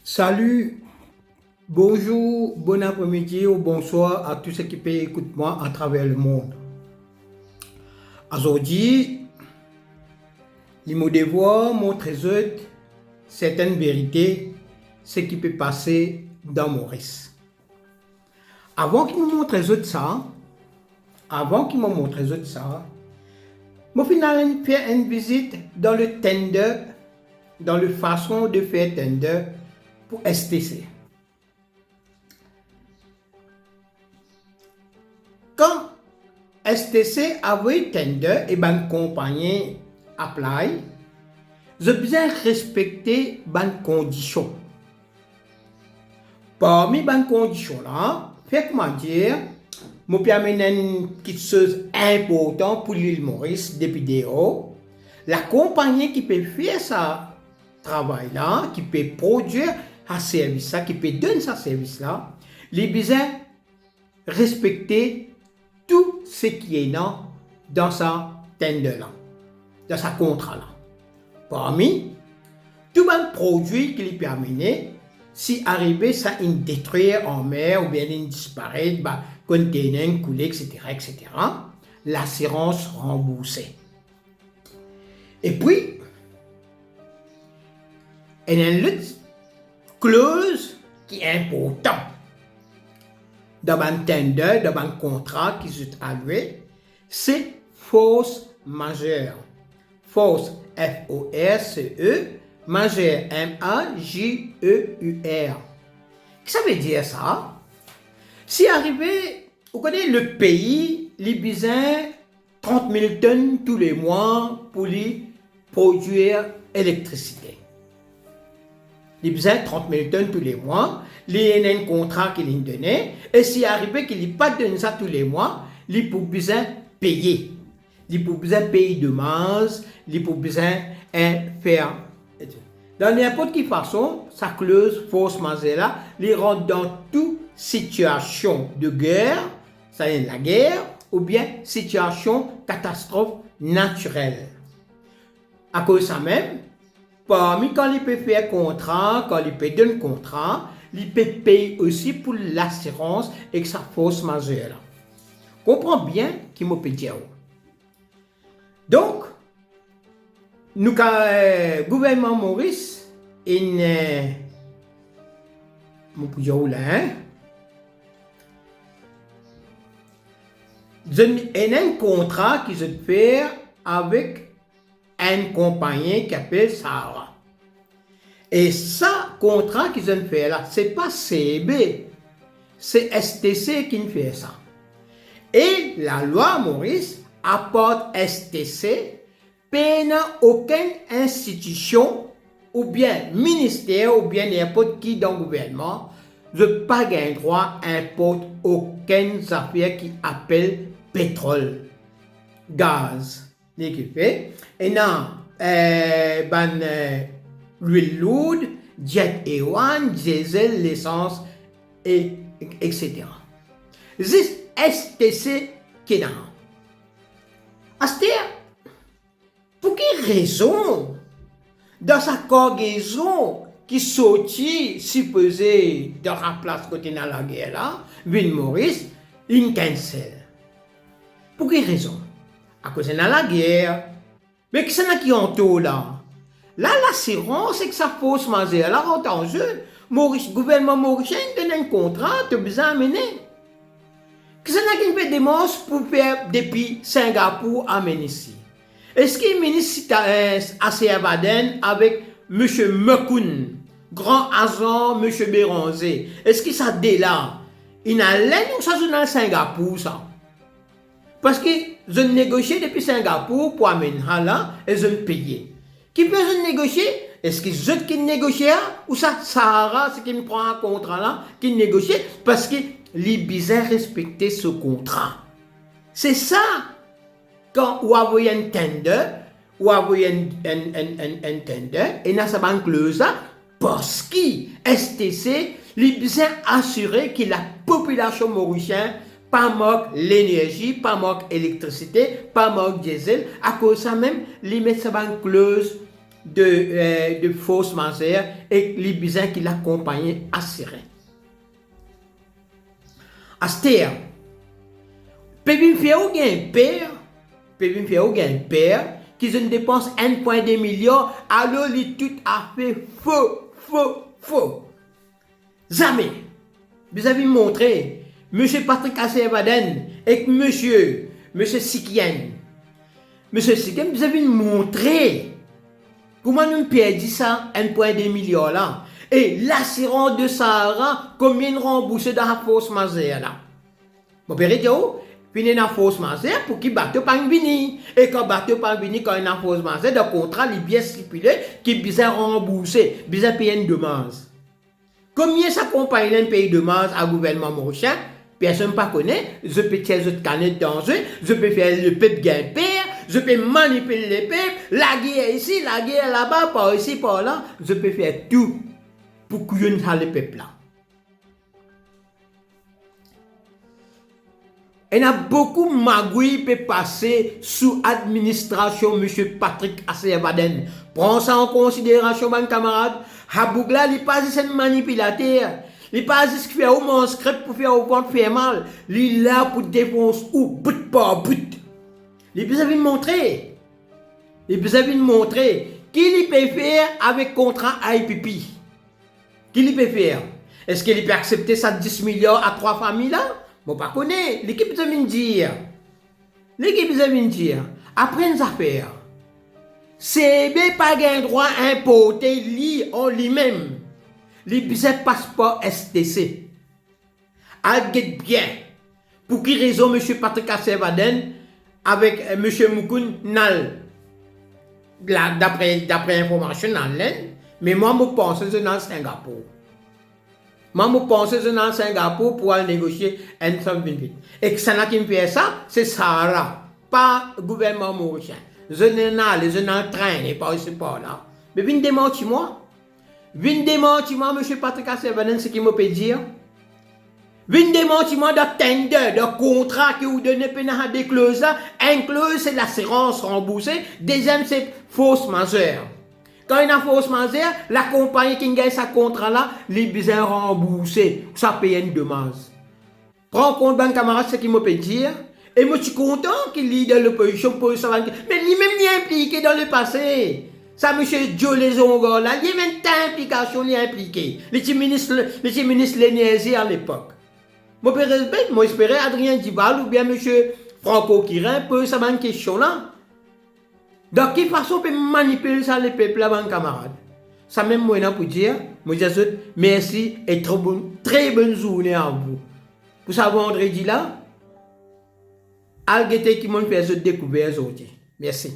Salut, bonjour, bon après-midi ou bonsoir à tous ceux qui peuvent écouter moi à travers le monde. Aujourd'hui, il me devoir montrer certaines vérités, ce qui peut passer dans Maurice. Avant qu'il me montre ça, je finalement faire une visite dans le tender, dans la façon de faire tender pour STC. Quand STC avait tender et une compagnie apply, je besoin respecter les conditions. Parmi les conditions là, fait comment dire, je peux amener une petite chose importante pour l'île Maurice depuis dehors. La compagnie qui peut faire ce travail là, qui peut produire un service là, qui peut donner ce service là, les besoin respecter tout ce qui est dans sa tender là, dans sa contrat là. Parmi tous les produits qu'il peut amener, si arrivé ça une détruire en mer ou bien une disparaître, contenant, couler, etc., l'assurance remboursée. Et puis, il y a une autre clause qui est importante dans un tender, dans un contrat qui est alloué, c'est force majeure. Force, F-O-R-C-E, majeure, M-A-J-E-U-R. Qu'est-ce que ça veut dire ça? Si arrivé, vous connaissez le pays, il besoin 30 000 tonnes tous les mois pour lui produire l'électricité. Il besoin 30 000 tonnes tous les mois, il y a un contrat qu'il a donné, et si arrivé qu'il n'a pas donné ça tous les mois, il a besoin payer. Il a besoin payer de masse, il a besoin faire. Dans n'importe quelle façon, sa clause force majeure là, il rentre dans toute situation de guerre, ça est la guerre, ou bien situation catastrophe naturelle. À cause de ça même, parmi quand il peut faire contrat, quand il peut donner contrat, il peut payer aussi pour l'assurance et sa force majeure là. Comprends bien qu'il me peut dire. Donc, nous, le gouvernement Maurice, il y a un contrat qui se fait avec une compagnie qui s'appelle Sahara. Et ça, contrat qu'ils ont fait là, c'est pas CB, c'est STC qui fait ça. Et la loi Maurice apporte STC, peine aucune institution ou bien ministère ou bien n'importe qui dans le gouvernement ne pas gagner droit à importe aucune affaire qui appelle pétrole, gaz, et non, l'huile lourde, jet A1, diesel, l'essence, etc. C'est STC qui est dans. C'est-à-dire, pour quelle raison, dans sa cargaison qui sortit supposé de la place côté dans la guerre là, Ville Maurice, il cancel. Pour quelle raison? À cause de la guerre. Mais qui est qui entoure là? Là, l'assurance, c'est que ça force majeure. Là, rentre en jeu. Le gouvernement mauricien donne un contrat, tu as besoin d'amener. Qu'est-ce qui fait des démarches pour faire depuis Singapour amener ici? Est-ce qu'il y a un ministre à Baden avec M. Mekun, grand agent M. Béranger? Est-ce qu'il ça là? Il n'a l'air ou ça dans Singapour ça? Parce que je négocie depuis Singapour pour amener là et je paye. Qui peut se négocier? Est-ce que je qui négocie ou ça Sahara, c'est qui me prend un contrat là, qui négocie parce que les bizarres respecter ce contrat. C'est ça. Quand vous avez un tender, vous avez un tender, et dans sa banque clause parce que STC, les bizarres assurer que la population mauricienne pas manque l'énergie, pas manque l'électricité, pas manque diesel, à cause de ça même, les mettre sa banque clause de fausses mazères et les bizarres qui l'accompagnaient à Syrie. Astéa, peut-il faire un père qui se dépense 1,2 milliard, alors il tout a fait faux. Jamais. Vous avez montré, M. Patrick Assevaden et M. Sikien. M. Sikien, vous avez montré comment nous perdons ça, 1,2 milliard là. Et l'assurance de Sahara, combien de remboursé dans la fausse mazère là. Bon, vérité, puis il y a une fausse mazère pour qu'il batte pas un bini. Et quand batte pas un bini, quand il y a une fausse mazère, le contrat est bien stipulé, qui est bien remboursé, bien payé une demande. Combien ça compagnie un pays de demande à gouvernement mauricien? Personne ne connaît. Je peux tirer les canettes dans eux, je peux faire le peuple grimper, je peux manipuler les peuples, la guerre ici, la guerre là-bas, par ici, par là. Je peux faire tout pour que le peuple là. Il y a beaucoup de magouilles qui passer sous administration M. Patrick Assevaden. Prends ça en considération, mon camarade. Habougla, il n'est pas juste un manipulateur. Il n'est pas juste faire un script pour faire au ventre faire mal. Il est là pour défoncer ou but par but. Il vous avez montré. Qu'il peut faire avec contrat IPP. Qu'il peut faire. Est-ce qu'il peut accepter ça 10 millions à 3 familles là? Bon, pas connaît. L'équipe vous avez dire. Après une affaire. CB pas gain droit à importer lui en lui-même. Les bizarres passeport STC. Alguette bien. Pour qui raison M. Patrick Assevaden avec M. Moukoun Nal. D'après information mais moi je pense que c'est dans Singapour. Pour aller négocier un 128. Et que ça n'a qui me fait ça, c'est Sahara, pas le gouvernement mauricien. Je n'ai train, et pas ici, pas là. Mais viens démentir moi, M. Patrick Assevaden, ce qu'il me peut dire. Viens démentir moi de tender, de contrat que vous donnez pendant des clauses là. Un clause, c'est l'assurance remboursée. Deuxième, c'est fausse majeure. Quand il y a une fausse mazère, la compagnie qui gagne sa contrat là, les besoins remboursés, ça paye une demande. Prends compte, ben camarade, ce qu'il me peut dire. Et moi, je suis content qu'il est dans l'opposition pour ça. Mais lui-même, il est impliqué dans le passé. Ça, M. Joe Lesongo là, il y a même une implication, il est impliqué. Le petit ministre Lénézy à l'époque. Moi, j'espérais Adrien Dibal ou bien M. Franco Kirin pour ça, une question là. De quelle façon on peut manipuler ça les peuples là, mon camarade? Ça même moi pour dire, moi je souhaite merci et très bonne journée à vous. Pour ça vendredi là, Algete qui m'ont fait cette découverte aujourd'hui. Merci.